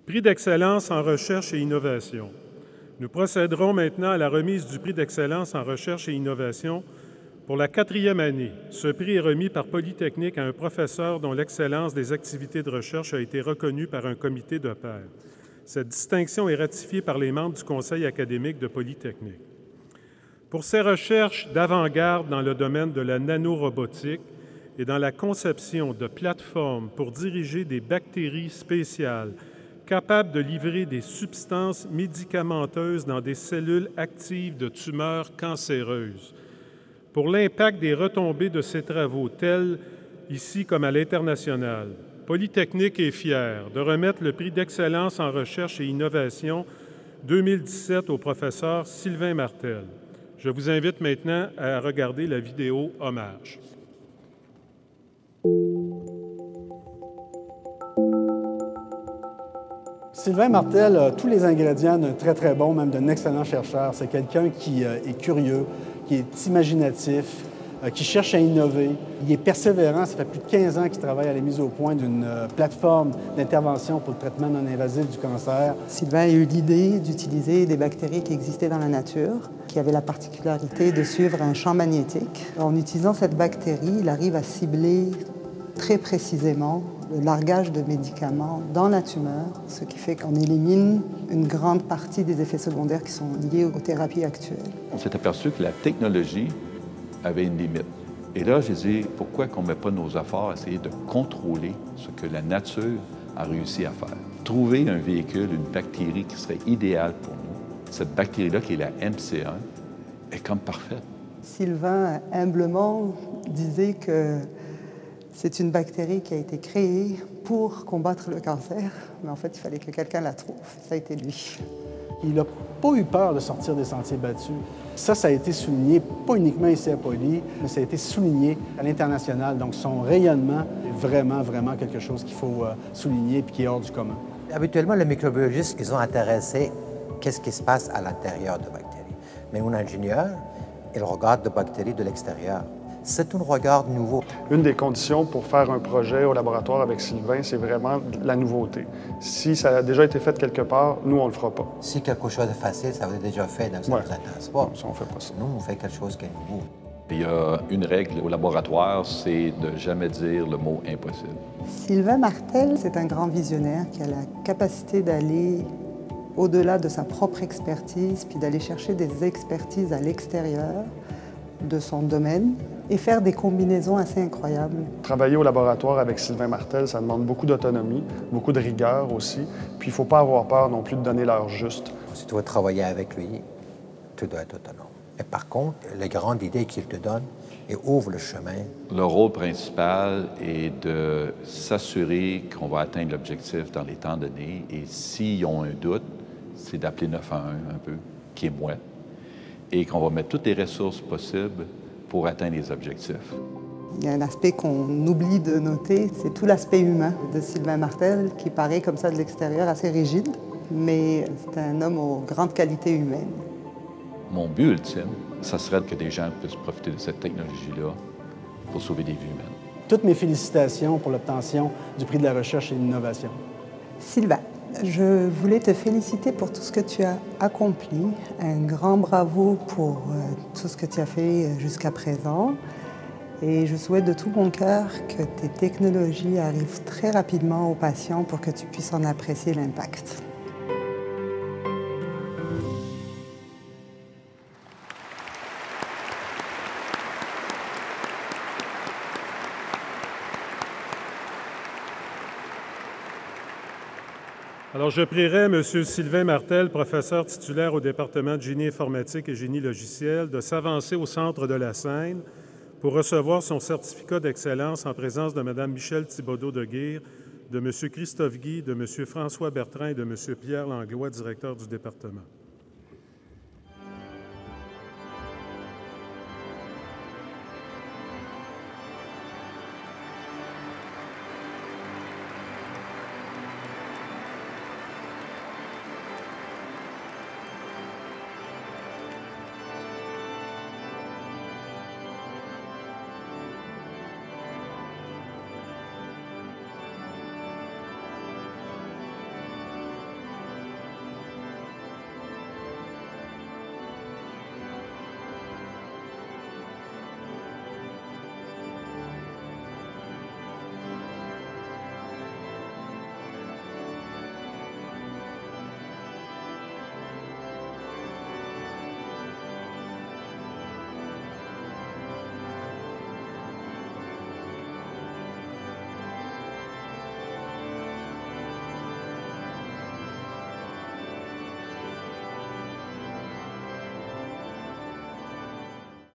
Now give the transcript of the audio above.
Prix d'excellence en recherche et innovation. Nous procéderons maintenant à la remise du prix d'excellence en recherche et innovation pour la 4e année. Ce prix est remis par Polytechnique à un professeur dont l'excellence des activités de recherche a été reconnue par un comité de pairs. Cette distinction est ratifiée par les membres du Conseil académique de Polytechnique. Pour ses recherches d'avant-garde dans le domaine de la nanorobotique et dans la conception de plateformes pour diriger des bactéries spéciales capables de livrer des substances médicamenteuses dans des cellules actives de tumeurs cancéreuses. Pour l'impact des retombées de ces travaux, tels ici comme à l'international, Polytechnique est fière de remettre le prix d'excellence en recherche et innovation 2017 au professeur Sylvain Martel. Je vous invite maintenant à regarder la vidéo hommage. Sylvain Martel a tous les ingrédients d'un très, très bon, même d'un excellent chercheur. C'est quelqu'un qui est curieux, qui est imaginatif, qui cherche à innover. Il est persévérant. Ça fait plus de 15 ans qu'il travaille à la mise au point d'une plateforme d'intervention pour le traitement non invasif du cancer. Sylvain a eu l'idée d'utiliser des bactéries qui existaient dans la nature, qui avaient la particularité de suivre un champ magnétique. En utilisant cette bactérie, il arrive à cibler très précisément le largage de médicaments dans la tumeur, ce qui fait qu'on élimine une grande partie des effets secondaires qui sont liés aux thérapies actuelles. On s'est aperçu que la technologie avait une limite. Et là, j'ai dit, pourquoi qu'on ne met pas nos efforts à essayer de contrôler ce que la nature a réussi à faire? Trouver un véhicule, une bactérie qui serait idéale pour nous. Cette bactérie-là, qui est la MC1, est comme parfaite. Sylvain, humblement, disait que c'est une bactérie qui a été créée pour combattre le cancer, mais en fait, il fallait que quelqu'un la trouve. Ça a été lui. Il n'a pas eu peur de sortir des sentiers battus. Ça a été souligné, pas uniquement ici à Poly, mais ça a été souligné à l'international. Donc, son rayonnement est vraiment, vraiment quelque chose qu'il faut souligner et qui est hors du commun. Habituellement, les microbiologistes, ils sont intéressés qu'est-ce qui se passe à l'intérieur de bactéries. Mais un ingénieur, il regarde des bactéries de l'extérieur. C'est un regard nouveau. Une des conditions pour faire un projet au laboratoire avec Sylvain, c'est vraiment la nouveauté. Si ça a déjà été fait quelque part, nous, on ne le fera pas. Si quelque chose est facile, ça va être déjà fait, donc ça ne nous intéresse pas. Ça, on ne fait pas ça. Nous, on fait quelque chose qui est nouveau. Il y a une règle au laboratoire, c'est de jamais dire le mot impossible. Sylvain Martel, c'est un grand visionnaire qui a la capacité d'aller au-delà de sa propre expertise, puis d'aller chercher des expertises à l'extérieur de son domaine et faire des combinaisons assez incroyables. Travailler au laboratoire avec Sylvain Martel, ça demande beaucoup d'autonomie, beaucoup de rigueur aussi. Puis il ne faut pas avoir peur non plus de donner l'heure juste. Si tu veux travailler avec lui, tu dois être autonome. Et par contre, les grandes idées qu'il te donne, il ouvre le chemin. Le rôle principal est de s'assurer qu'on va atteindre l'objectif dans les temps donnés. Et s'ils ont un doute, c'est d'appeler 911 un peu, qui est moi, et qu'on va mettre toutes les ressources possibles pour atteindre les objectifs. Il y a un aspect qu'on oublie de noter, c'est tout l'aspect humain de Sylvain Martel, qui paraît comme ça de l'extérieur assez rigide, mais c'est un homme aux grandes qualités humaines. Mon but ultime, ça serait que des gens puissent profiter de cette technologie-là pour sauver des vies humaines. Toutes mes félicitations pour l'obtention du prix de la recherche et de l'innovation. Sylvain, je voulais te féliciter pour tout ce que tu as accompli. Un grand bravo pour tout ce que tu as fait jusqu'à présent. Et je souhaite de tout mon cœur que tes technologies arrivent très rapidement aux patients pour que tu puisses en apprécier l'impact. Alors, je prierai M. Sylvain Martel, professeur titulaire au département de génie informatique et génie logiciel, de s'avancer au centre de la scène pour recevoir son certificat d'excellence en présence de Mme Michèle Thibodeau-Deguire, de M. Christophe Guy, de M. François Bertrand et de M. Pierre Langlois, directeur du département.